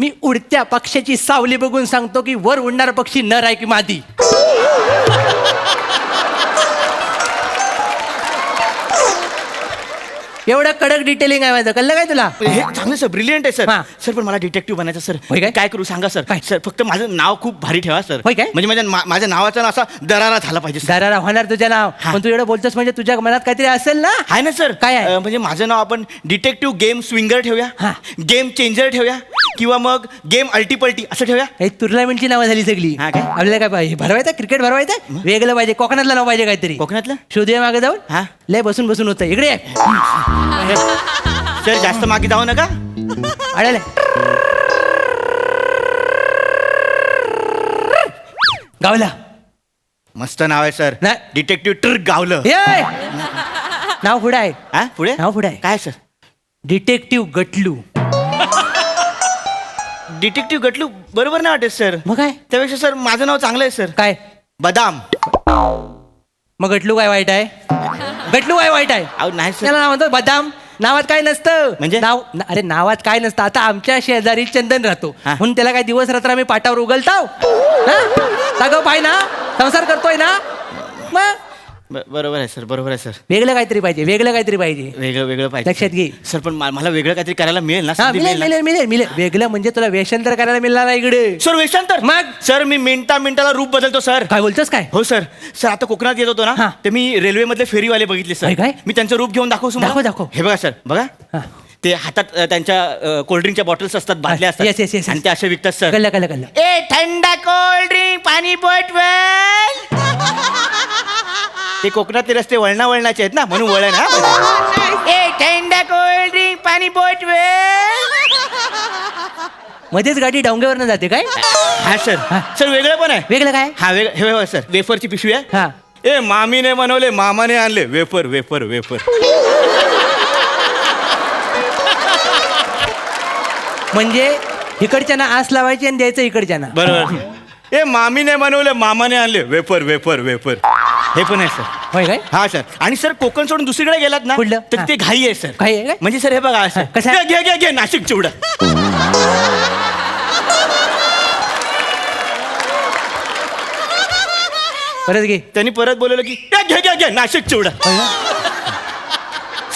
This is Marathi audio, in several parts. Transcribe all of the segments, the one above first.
मी उडत्या पक्षाची सावली बघून सांगतो की वर उडणारा पक्षी नर आहे की मादी. एवढं कडक डिटेलिंग आहे माझं, कळलं काय तुला? हे चांगलं सर, ब्रिलियंट आहे सर. हा. सर पण मला डिटेक्टिव्ह बनायचं सर. होय काय? काय करू सांगा सर. काय? सर फक्त माझं नाव खूप भारी ठेवा सर. होय काय? म्हणजे माझ्या नावाचा ना असा दरारा झाला पाहिजे सर. दाराला होणार तुझं नाव, हा. पण तू एवढं बोलतोस म्हणजे तुझ्या मनात काहीतरी असेल ना. आहे ना सर. काय आहे? म्हणजे माझं नाव आपण डिटेक्टिव्ह गेम स्विंगर ठेवूया, हा. गेम चेंजर ठेवूया, किंवा मग गेम अल्टीपल्टी असं ठेवूया. हे टुर्नामेंटची नावं झाली सगळी. हा काय? आपल्याला काय पाहिजे? भरवायचं क्रिकेट भरवायचं वेगळं पाहिजे, कोकणातलं नाव पाहिजे काहीतरी. कोकणातलं शोधूया मागे जाऊन. हा. लय बसून बसून होतं इकडे ये. सर जास्त मागे जाऊ नका. अडले गावला मस्त नाव आहे सर. नाही. डिटेक्टिव्ह ट्रिक गावलं. ये नाव पुढे आहे. हा पुढे नाव पुढे आहे. काय सर? डिटेक्टिव्ह गटलू. डिटेक्टिव्ह गटलू बरोबर नाही वाटत सर. मग काय? त्यापेक्षा सर माझं नाव चांगलं आहे सर. काय बदाम. मग गटलू काय वाईट आहे? गटलू काय वाईट आहे? अहो नाही सर. त्याला नाव म्हणतो बदाम. नावात काय नसतं. म्हणजे? अरे नावात काय नसतं. आता आमच्या शेजारी चंदन राहतो हा. म्हणून त्याला काय दिवस रात्र आम्ही पाटावर उगलताव. सगळं पाय ना, संसार करतोय ना. मग बरोबर आहे सर, बरोबर आहे सर. वेगळं काहीतरी पाहिजे, वेगळं काहीतरी पाहिजे. वेगळं वेगळं पाहिजे लक्षात घे. सर. पण मला वेगळं काहीतरी करायला मिळेल ना? हा संधी मिळेल मिळेल ना? मिळेल मिळेल मिळेल. वेगळं म्हणजे तुला वेषांतर करायला मिळणार आहे इकडे. सर वेषांतर? मग? सर मी मिनिटाला रूप बदलतो सर. काय बोलतोस काय? हो सर. सर आता कोकणात येत होतो हा. ना, ते मी रेल्वे मधले फेरीवाले बघितले काय, सर. काय? मी त्यांचं रूप घेऊन दाखवू दाखव, दाखव. हे बघा सर, बघा. हा. ते हातात त्यांच्या कोल्ड्रिंकच्या बॉटल्स असतात, बाटल्या असतात. Yes, yes, yes, yes. आणि ते असे विकतात सर. कळलं कळलं कळलं. ए थंडा कोल्ड ड्रिंक पाणी बोटवेल. ते कोकणातले रस्ते वळणाचे आहेत ना, म्हणून वळण. हा. ए थंडा कोल्ड ड्रिंक पाणी बोटवेल. मध्येच गाडी डोंगरावरनं जाते काय? हा सर. हा. सर वेगळं पण आहे. वेगळं काय? हा वेगळं. हे बघा सर, वेफरची पिशवी आहे. हा. ए मामीने बनवले, मामाने आणले, वेफर वेफर वेफर. म्हणजे इकडच्याना आस लावायची आणि द्यायचं इकडच्याना. बरोबर. ए मामीने बनवले, मामाने आणले, वेफर वेफर वेफर. हे पण आहे सर. होय काय? हा सर. आणि सर कोकण सोडून दुसरीकडे गेलात ना, कुठलं? तर हा. ते घाई आहे सर. घाई आहे काय? म्हणजे सर हे बघा असं. हा, कसं आहे? घे घे घे नाशिक चिवडा. परत घे. त्यांनी परत बोलवलं की घे घे घे नाशिक चिवडा. होय का?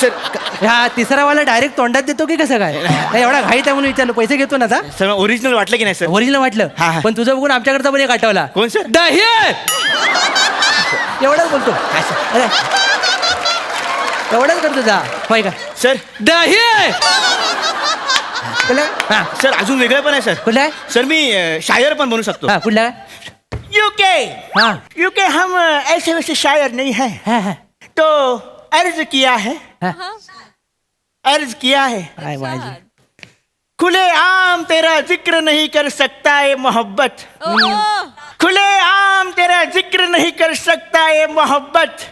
सर हा तिसरा वाला डायरेक्ट तोंडात देतो की कसं काय? नाही, एवढा घाईत आहे म्हणून विचारलं. पैसे घेतो ना आता. सर ओरिजिनल वाटलं की नाही सर? ओरिजिनल हा, वाटलं हा. पण तुझं बघून आमच्याकडचा पण एक आठवला. कोण सर? दही एवढंच बोलतो. हा, सर. अरे, एवढंच करतो जा. होय का? सर दही कुठला? हा सर अजून वेगळं पण आहे सर. कुठला आहे? सर मी शायर पण बनू शकतो. हा कुठला? यूके हा यूके हम ऐसे वैसे शायर नहीं है, हा हा तो अर्ज किया है, हा. अर्ज किया है. काय माझी खुले आम तेरा जिक्र नहीं कर सकता ये मोहब्बत. खुले आम तेरा जिक्र नहीं कर सकता ये मोहब्बत.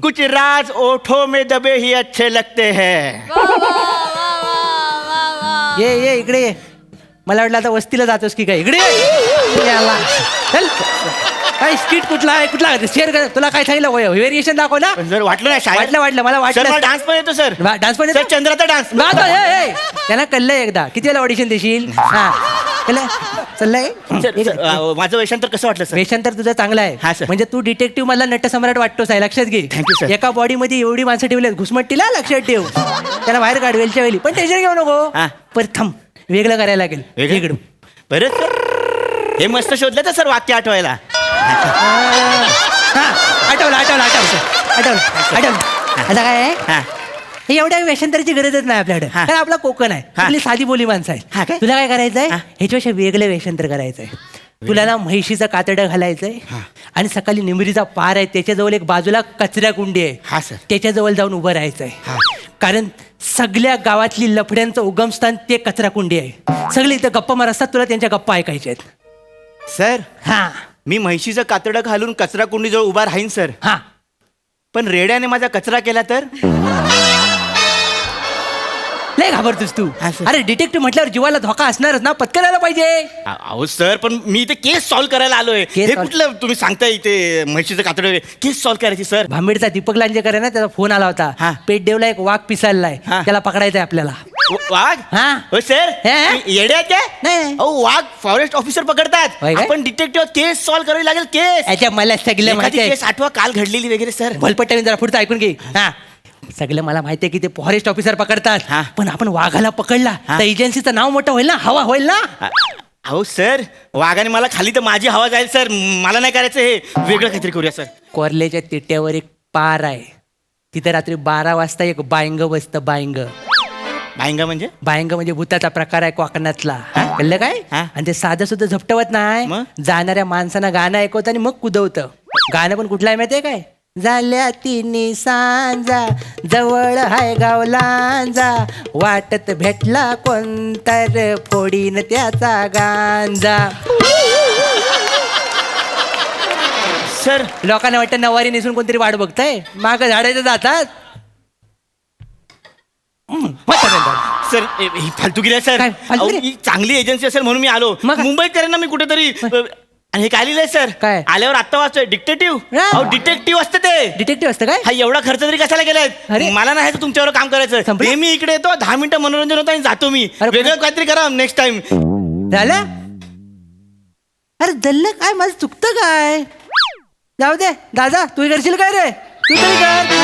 कुछ राज ओठों में दबे ही अच्छे लगते हैं. ये इकडे ये. मला वाटलं आता वस्तीला जातोस की काय? इकडे ये. याला. चल काय स्किट कुठला आहे? कुठला शेअर कर. तुला काय सांगितलं? व्हेरिएशन दाखव ना. पण जर वाटलं ना शायर. वाटलं मला सर वाटलं. मला डान्स पण येतो सर. डान्स पण सर चंद्राचा डान्स. त्याला कळलंय एकदा. किती वेळा ऑडिशन देशील? हा कळलं? चाललंय. माझं वेषांतर कसं वाटलं सर? वेषांतर तुझं चांगलं हा, आहे. सर. म्हणजे तू डिटेक्टिव्ह मला नटसम्राट वाटतोस आहे. लक्षात घे. Thank you, sir. एका बॉडीमध्ये एवढी माणसं ठेवली घुसमट्टीला. लक्षात ठेव. त्याला बाहेर काढ वेलच्या वेळी. पण टेन्शन घेऊ नको. हा. परत थांब. वेगळं करायला लागेल. वेगळं? बरं सर हे मस्त शोधलं तर सर वाक्य आठवायला. हा आठवलं आठवलं आठवलं आठवलं आठवलं. आता काय आहे? हा. हे एवढ्या वेषांतराची गरजच नाही आपल्याकडे. हा. कारण आपला कोकण आहे. हा. आपली साधी बोली माणसं हा आहे. काय? तुला काय करायचंय? हा. ह्याच्यापेक्षा वेगळं वेषांतर करायचंय. तुला ना म्हैशीचं कातडं घालायचंय आणि सकाळी निमरीचा पार आहे त्याच्याजवळ एक बाजूला कचऱ्या कुंडी हा, आहे. सर. त्याच्याजवळ जाऊन उभं राहायचंय. कारण सगळ्या गावातली लफड्यांचं उगमस्थान ते कचरा कुंडी आहे. सगळे इथं गप्पा मार असतात. तुला त्यांच्या गप्पा ऐकायच्या आहेत. सर हा मी म्हैशीचं कातडं घालून कचरा कुंडीजवळ उभा राहीन सर. हा पण रेड्याने माझा कचरा केला तर? लय घाबरतोस तू. हा, सर. अरे डिटेक्टिव्ह म्हटल्यावर जीवाला धोका असणारच ना. पत्करायला पाहिजे. अहो सर पण मी इथे केस सॉल्व्ह करायला आलोय. केस हे solve- कुठलं तुम्ही सांगताय इथे म्हैशीचं कातडं केस सॉल्व्ह करायची सर? भांबेडचा दीपक लांजेकर आहे ना, त्याचा फोन आला होता. हा. पेटदेवला एक वाघ पिसाळलाय. हा. त्याला पकडायचंय आपल्याला. वाघ हा. हो सर हे? येडे आहेत काय नाही. अहो वाघ फॉरेस्ट ऑफिसर पकडतात होय काय? आपण डिटेक्टिव्ह केस सॉल्व्ह करावी लागेल केस याच्या मला सगळं माहिती आहे केस आठवा काल घडलेली वगैरे सर भलपट्ट्याने जरा पुढचं ऐकून घे हा सगळं मला माहिती आहे की ते फॉरेस्ट ऑफिसर पकडतात हा. पण आपण वाघाला पकडला हा. तर एजन्सीचं नाव मोठं होईल ना हवा होईल ना अहो सर वाघाने मला खाली तर माझी हवा जाईल सर मला नाही करायचं हे वेगळं काहीतरी करूया सर कोरल्याच्या तिट्यावर एक पार आहे तिथे रात्री 12 वाजता एक बायंग बसतं बायंग भाईंगा म्हणजे बायंग म्हणजे भूताचा प्रकार आहे कोकणातला कळलं काय हा. आणि ते साधं सुद्धा झपटवत नाही मग? जाणाऱ्या माणसांना गाणं ऐकवतं आणि मग कुदवतं गाणं पण कुठलं आहे माहितीये काय झाल्या तिन्ही सांजा जवळ हाय गावलांजा वाटत भेटला कोणतर फोडीन त्याचा गांजा सर लोकांना वाटतं नवारी नेसून कोणतरी वाट बघताय माग झाडायचं जातात सर ही फालतूगिरी आहे सर काय फालतूगिरी? अहो, ही चांगली एजन्सी असेल म्हणून मी आलो मग? मुंबईत करेन ना मी कुठेतरी आणि हे काय लिहिलंय सर काय? आल्यावर आत्ता वाचतोय डिटेक्टिव्ह हा. अहो डिटेक्टिव्ह असतं ते डिटेक्टिव्ह असतं काय हा एवढा खर्च तरी कशाला केलाय अरे. मला नाही तर तुमच्यावर काम करायचं संपलं? नेहमी इकडे येतो 10 मिनिटं मनोरंजन होतं आणि जातो मी अरे, वेगळं काहीतरी करा नेक्स्ट टाइम झालं अरे जल्ल काय माझं चुकतं काय जाऊ दे दादा तू करशील काय रे तू तरी कर